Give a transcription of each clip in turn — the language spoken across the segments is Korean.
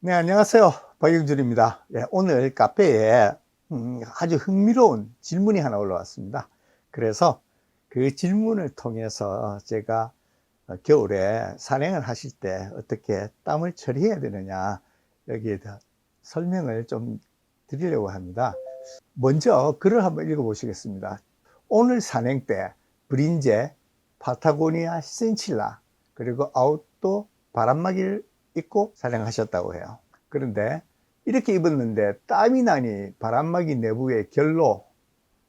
네, 안녕하세요. 박영준입니다. 예, 오늘 카페에 아주 흥미로운 질문이 하나 올라왔습니다. 그래서 그 질문을 통해서 제가 겨울에 산행을 하실 때 어떻게 땀을 처리해야 되느냐, 여기에 대한 설명을 좀 드리려고 합니다. 먼저 글을 한번 읽어보시겠습니다. 오늘 산행 때 브린제, 파타고니아 센칠라, 그리고 아웃도 바람막이를 입고 산행하셨다고 해요. 그런데 이렇게 입었는데 땀이 나니 바람막이 내부에 결로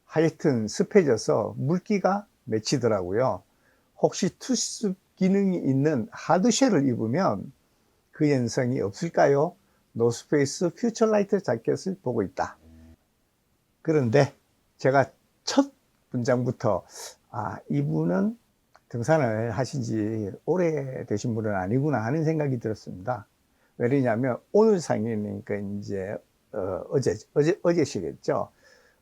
하여튼 습해져서 물기가 맺히더라고요. 혹시 투습 기능이 있는 하드쉘을 입으면 그 현상이 없을까요? 노스페이스 퓨처라이트 자켓을 보고 있다. 그런데 제가 첫 문장부터 이분은 등산을 하신 지 오래되신 분은 아니구나 하는 생각이 들었습니다. 왜냐하면 오늘 상이니까 이제 어제시겠죠.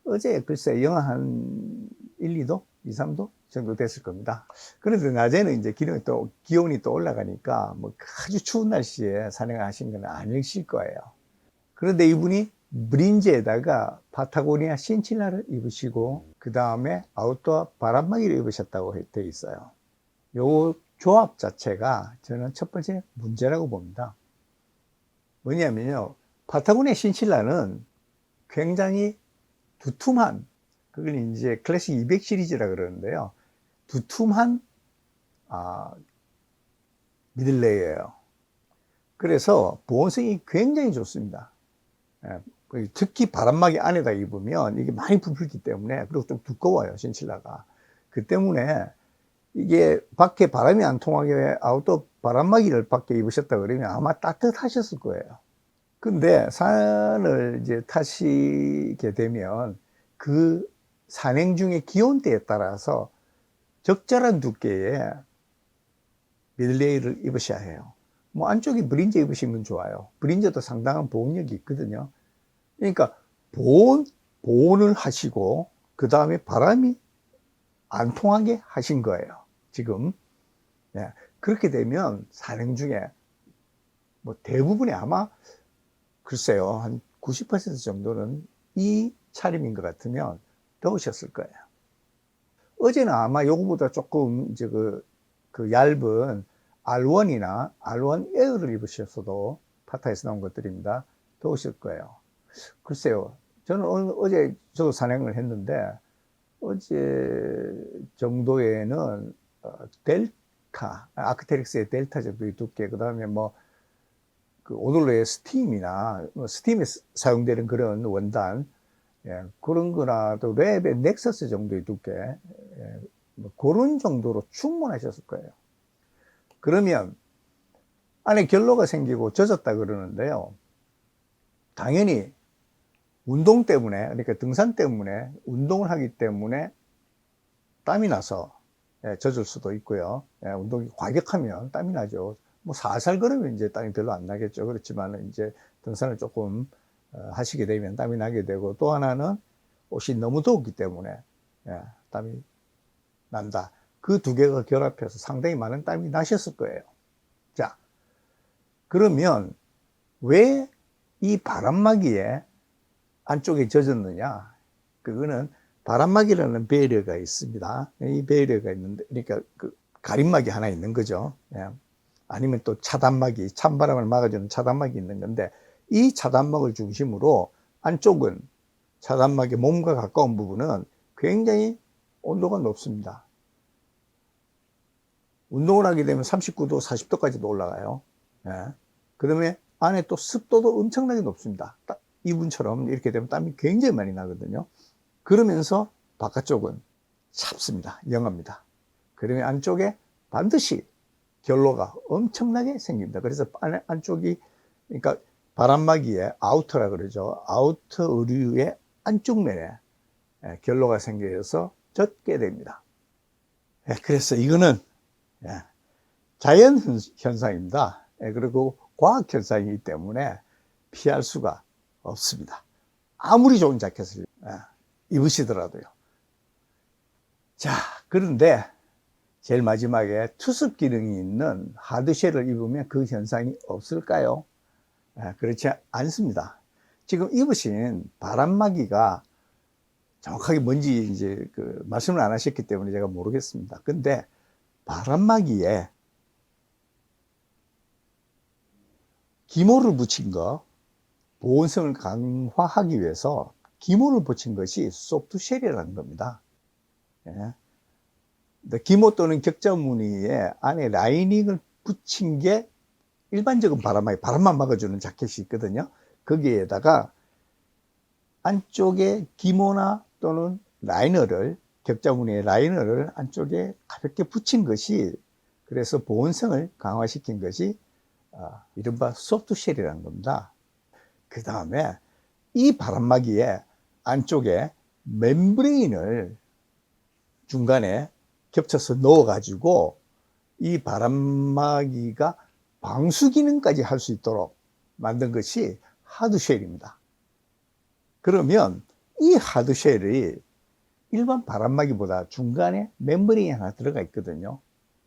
어제 글쎄 영하 한 1, 2도, 2, 3도 정도 됐을 겁니다. 그런데 낮에는 이제 기온이 또 올라가니까 뭐 아주 추운 날씨에 산행하신 건 아니실 거예요. 그런데 이분이 브린즈에다가 파타고니아 신칠라를 입으시고 그 다음에 아웃도어 바람막이를 입으셨다고 되어 있어요. 요 조합 자체가 저는 첫 번째 문제라고 봅니다. 뭐냐면요, 파타고니아 신칠라는 굉장히 두툼한, 그걸 이제 클래식 200 시리즈라 그러는데요, 두툼한 미들레이어예요. 그래서 보온성이 굉장히 좋습니다. 특히 바람막이 안에다 입으면 이게 많이 부풀기 때문에, 그리고 좀 두꺼워요, 신칠라가. 그 때문에 이게 밖에 바람이 안 통하게 아웃도어 바람막이를 밖에 입으셨다 그러면 아마 따뜻하셨을 거예요. 근데 산을 이제 타시게 되면 그 산행 중의 기온대에 따라서 적절한 두께의 미들레이를 입으셔야 해요. 뭐 안쪽에 브린즈 입으시면 좋아요. 브린즈도 상당한 보온력이 있거든요. 그러니까 보온을 하시고 그 다음에 바람이 안 통하게 하신 거예요, 지금. 네. 그렇게 되면 산행 중에 뭐 대부분이 아마 글쎄요, 한 90% 정도는 이 차림인 것 같으면 더우셨을 거예요. 어제는 아마 요거보다 조금 이제 그 얇은 R1이나 R1 에어를 입으셨어도 파타에서 나온 것들입니다. 더우실 거예요. 글쎄요, 저는 어제 저도 산행을 했는데 어제 정도에는 델타, 아크테릭스의 델타 정도의 두께, 그 다음에 뭐 그 오돌로의 스팀이나 스팀에 사용되는 그런 원단, 그런 거나 또 랩의 넥서스 정도의 두께, 뭐 그런 정도로 충분하셨을 거예요. 그러면 안에 결로가 생기고 젖었다 그러는데요, 당연히 운동 때문에, 그러니까 등산 때문에, 운동을 하기 때문에 땀이 나서 젖을 수도 있고요. 운동이 과격하면 땀이 나죠. 뭐 살살 걸으면 이제 땀이 별로 안 나겠죠. 그렇지만 이제 등산을 조금 하시게 되면 땀이 나게 되고, 또 하나는 옷이 너무 더웠기 때문에 땀이 난다. 그 두 개가 결합해서 상당히 많은 땀이 나셨을 거예요. 자, 그러면 왜 이 바람막이에 안쪽에 젖었느냐? 그거는 바람막이라는 배리어가 있습니다. 이 배리어가 있는데, 그러니까 그 가림막이 하나 있는 거죠. 아니면 또 차단막이, 찬바람을 막아주는 차단막이 있는 건데, 이 차단막을 중심으로 안쪽은 차단막의 몸과 가까운 부분은 굉장히 온도가 높습니다. 운동을 하게 되면 39도, 40도까지도 올라가요. 그 다음에 안에 또 습도도 엄청나게 높습니다. 이분처럼 이렇게 되면 땀이 굉장히 많이 나거든요. 그러면서 바깥쪽은 찹습니다. 영합니다. 그러면 안쪽에 반드시 결로가 엄청나게 생깁니다. 그래서 안쪽이, 그러니까 바람막이에 아우터라 그러죠. 아우터 의류의 안쪽 면에 결로가 생겨서 젖게 됩니다. 그래서 이거는 자연 현상입니다. 그리고 과학 현상이기 때문에 피할 수가 없습니다. 아무리 좋은 자켓을 입으시더라도요. 자, 그런데 제일 마지막에 투습 기능이 있는 하드쉘을 입으면 그 현상이 없을까요? 그렇지 않습니다. 지금 입으신 바람막이가 정확하게 뭔지 이제 그 말씀을 안 하셨기 때문에 제가 모르겠습니다. 근데 바람막이에 기모를 붙인 거, 보온성을 강화하기 위해서 기모를 붙인 것이 소프트쉘이라는 겁니다. 예. 기모 또는 격자 무늬에 안에 라이닝을 붙인 게 일반적인 바람막이, 바람만 막아주는 자켓이 있거든요. 거기에다가 안쪽에 기모나 또는 라이너를, 격자 무늬의 라이너를 안쪽에 가볍게 붙인 것이, 그래서 보온성을 강화시킨 것이 이른바 소프트쉘이라는 겁니다. 그 다음에 이 바람막이에 안쪽에 멤브레인을 중간에 겹쳐서 넣어 가지고 이 바람막이가 방수 기능까지 할 수 있도록 만든 것이 하드쉘입니다. 그러면 이 하드쉘이 일반 바람막이보다 중간에 멤브레인이 하나 들어가 있거든요.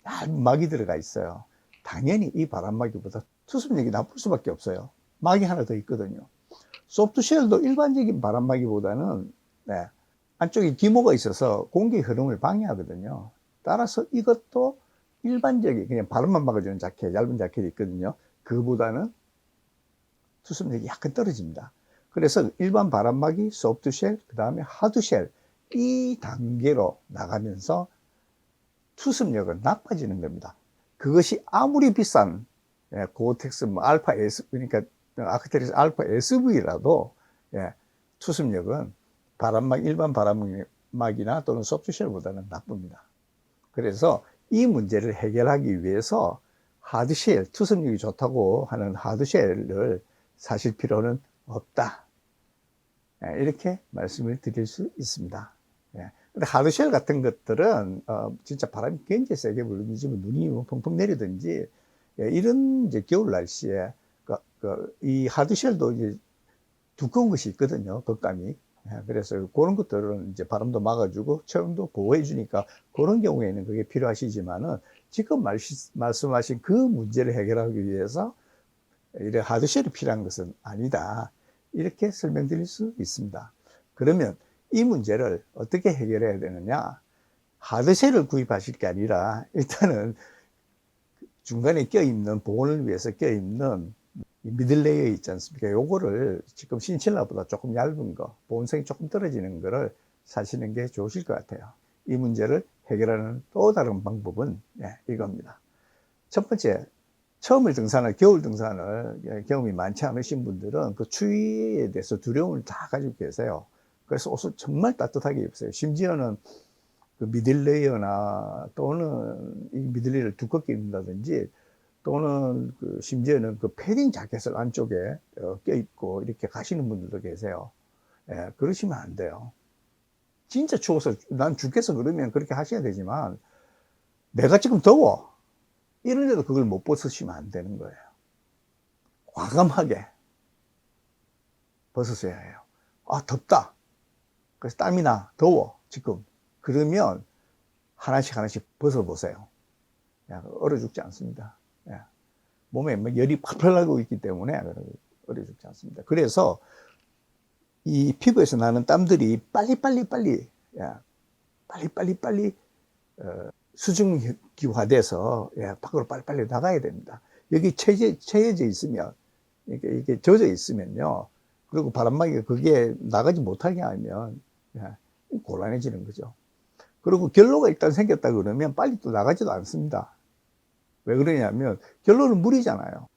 얇은 막이 들어가 있어요. 당연히 이 바람막이보다 투습력이 나쁠 수밖에 없어요. 막이 하나 더 있거든요. 소프트쉘도 일반적인 바람막이보다는 안쪽에 기모가 있어서 공기 흐름을 방해하거든요. 따라서 이것도 일반적인 그냥 바람만 막아주는 자켓, 얇은 자켓이 있거든요. 그보다는 투습력이 약간 떨어집니다. 그래서 일반 바람막이, 소프트쉘, 그 다음에 하드쉘, 이 단계로 나가면서 투습력은 나빠지는 겁니다. 그것이 아무리 비싼 고어텍스 알파 S, 그러니까 아크테릭스 알파 SV라도 투습력은 일반 바람막이나 또는 소프트쉘보다는 나쁩니다. 그래서 이 문제를 해결하기 위해서 하드쉘, 투습력이 좋다고 하는 하드쉘을 사실 필요는 없다. 이렇게 말씀을 드릴 수 있습니다. 근데 하드쉘 같은 것들은 진짜 바람이 굉장히 세게 불든지 눈이 펑펑 내리든지 이런 이제 겨울 날씨에 이 하드쉘도 이제 두꺼운 것이 있거든요, 겉감이. 그래서 그런 것들은 이제 바람도 막아주고 체온도 보호해 주니까 그런 경우에는 그게 필요하시지만은 지금 말씀하신 그 문제를 해결하기 위해서 이래 하드쉘이 필요한 것은 아니다. 이렇게 설명드릴 수 있습니다. 그러면 이 문제를 어떻게 해결해야 되느냐? 하드쉘을 구입하실 게 아니라 일단은 중간에 껴있는, 보온을 위해서 껴있는 미들레이어 있지 않습니까? 요거를 지금 신칠라보다 조금 얇은 거, 보온성이 조금 떨어지는 거를 사시는 게 좋으실 것 같아요. 이 문제를 해결하는 또 다른 방법은 이겁니다. 첫 번째, 겨울 등산을 경험이 많지 않으신 분들은 그 추위에 대해서 두려움을 다 가지고 계세요. 그래서 옷을 정말 따뜻하게 입으세요. 심지어는 그 미들레이어나 또는 이 미들레이어를 두껍게 입는다든지 또는 심지어는 그 패딩 자켓을 안쪽에 껴입고 이렇게 가시는 분들도 계세요. 그러시면 안 돼요. 진짜 추워서 난 죽겠어 그러면 그렇게 하셔야 되지만 내가 지금 더워 이런데도 그걸 못 벗으시면 안 되는 거예요. 과감하게 벗으셔야 해요. 아, 덥다. 그래서 땀이 나. 더워. 지금. 그러면 하나씩 벗어보세요. 얼어 죽지 않습니다. 몸에 열이 펄펄 나고 있기 때문에 얼어 죽지 않습니다. 그래서 이 피부에서 나는 땀들이 빨리 수증기화돼서 밖으로 빨리빨리 나가야 됩니다. 여기 채여져 있으면 이게 젖어 있으면요. 그리고 바람막이가 그게 나가지 못하게 하면 곤란해지는 거죠. 그리고 결로가 일단 생겼다 그러면 빨리 또 나가지도 않습니다. 왜 그러냐면 결로는 물이잖아요.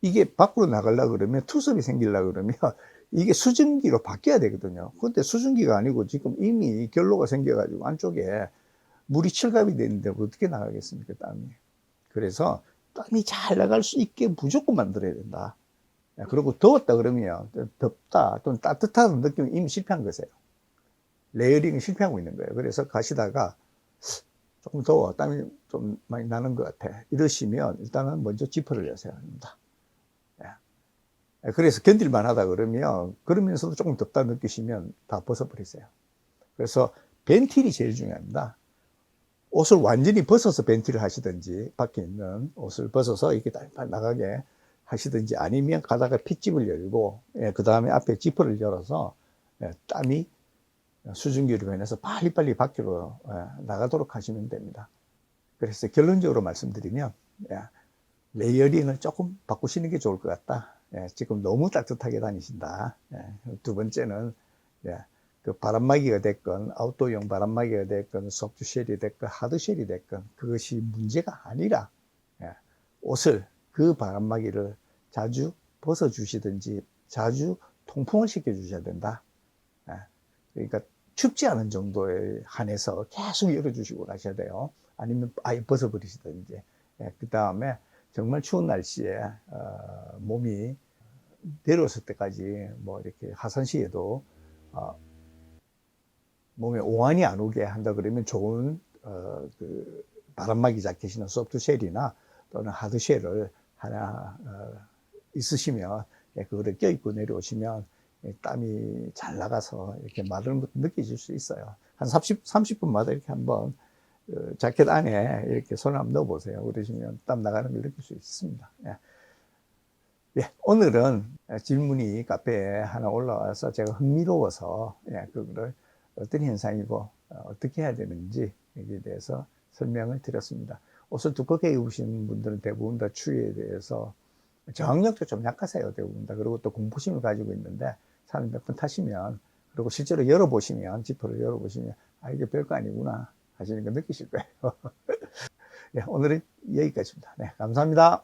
이게 밖으로 나가려고 그러면 투습이 생기려고 그러면 이게 수증기로 바뀌어야 되거든요. 근데 수증기가 아니고 지금 이미 결로가 생겨가지고 안쪽에 물이 칠갑이 되는데 어떻게 나가겠습니까, 땀이. 그래서 땀이 잘 나갈 수 있게 무조건 만들어야 된다. 그리고 더웠다 그러면 덥다 또는 따뜻하다는 느낌이 이미 실패한 거세요. 레이어링이 실패하고 있는 거예요. 그래서 가시다가 조금 더워, 땀이 좀 많이 나는 것 같아. 이러시면 일단은 먼저 지퍼를 여셔야 합니다. 그래서 견딜만 하다 그러면, 그러면서도 조금 덥다 느끼시면 다 벗어버리세요. 그래서 벤틸이 제일 중요합니다. 옷을 완전히 벗어서 벤틸을 하시든지, 밖에 있는 옷을 벗어서 이렇게 빨리 나가게 하시든지 아니면 가다가 핏집을 열고 그 다음에 앞에 지퍼를 열어서 땀이 수증기로 인해서 빨리빨리 밖으로 나가도록 하시면 됩니다. 그래서 결론적으로 말씀드리면 레이어링을 조금 바꾸시는 게 좋을 것 같다. 지금 너무 따뜻하게 다니신다. 두 번째는 그 바람막이가 됐건 아웃도어용 바람막이가 됐건 소프트쉘이 됐건 하드쉘이 됐건 그것이 문제가 아니라 옷을 그 바람막이를 자주 벗어 주시든지 자주 통풍을 시켜 주셔야 된다. 그러니까 춥지 않은 정도에 한해서 계속 열어주시고 가셔야 돼요. 아니면 아예 벗어버리시든지. 그 다음에 정말 추운 날씨에 몸이 내려왔을 때까지 뭐 이렇게 하산시에도 몸에 오한이 안 오게 한다 그러면 좋은 그 바람막이 자켓이나 소프트쉘이나 또는 하드쉘을 하나 있으시면 그거를 껴입고 내려오시면 땀이 잘 나가서 이렇게 마르는 것도 느껴질 수 있어요. 한 30분마다 이렇게 한번 자켓 안에 이렇게 손을 한번 넣어 보세요. 그러시면 땀 나가는 걸 느낄 수 있습니다. 오늘은 질문이 카페에 하나 올라와서 제가 흥미로워서 그거를 어떤 현상이고 어떻게 해야 되는지에 대해서 설명을 드렸습니다. 옷을 두껍게 입으시는 분들은 대부분 다 추위에 대해서 저항력도 좀 약하세요. 대부분 다. 그리고 또 공포심을 가지고 있는데 산을 몇 번 타시면 그리고 실제로 열어보시면 지퍼를 열어보시면 이게 별거 아니구나 하시는 거 느끼실 거예요. 오늘은 여기까지입니다. 감사합니다.